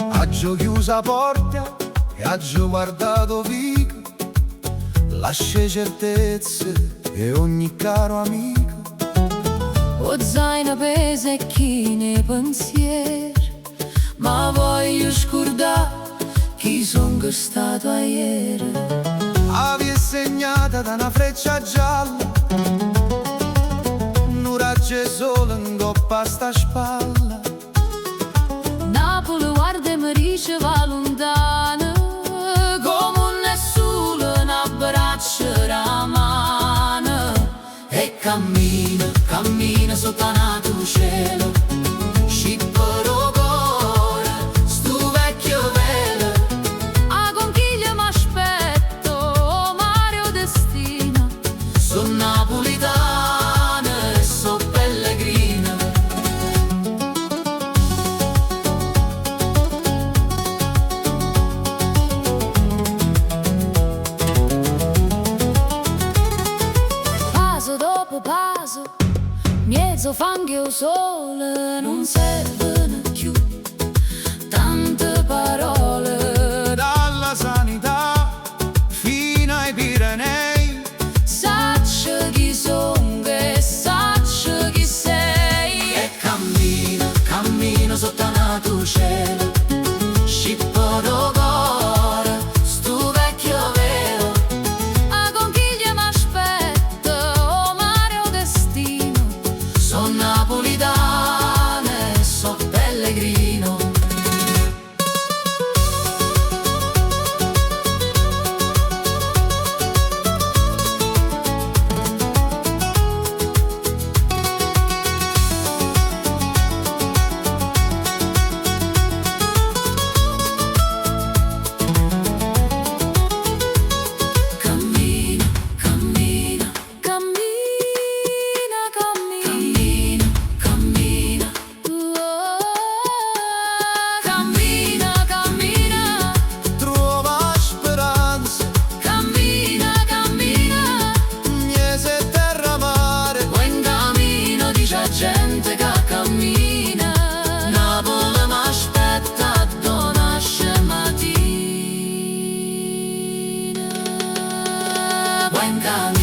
Aggio chiusa porta e aggio guardato vico, lascia certezze e ogni caro amico. O zaino pesa e chi ne pensier, ma voglio scordare chi son stato ieri. Avi è segnata da una freccia gialla, un raggio sole in coppa a sta spalla. Napoli guarda e mi dice va lontana, come nessuno un abbraccio la mano. E cammina, cammina sotto nato cielo, scippero cuore, stu vecchio velo. A conchiglia m'aspetto, o mare o destino, son napolitana e so pellegrina. Paso dopo paso, mezzo fango o sole, non servono più tante parole. Dalla sanità fino ai Pirenei, Saccio chi son e saccio chi sei. e cammina, cammina sotto nato cielo, scippero cuore, stu vecchio velo. A conchiglia m'aspetto, o mare o destino, Son napolitana e so pellegrino. cammina, cammina, cammina, cammina, cammina, cammina, cammina, Trova speranza, cammina, cammina. Agnese terra mare, Buen cammino dice la gente che cammina. Napoli M'aspetta donasce mattina. Buen cammino.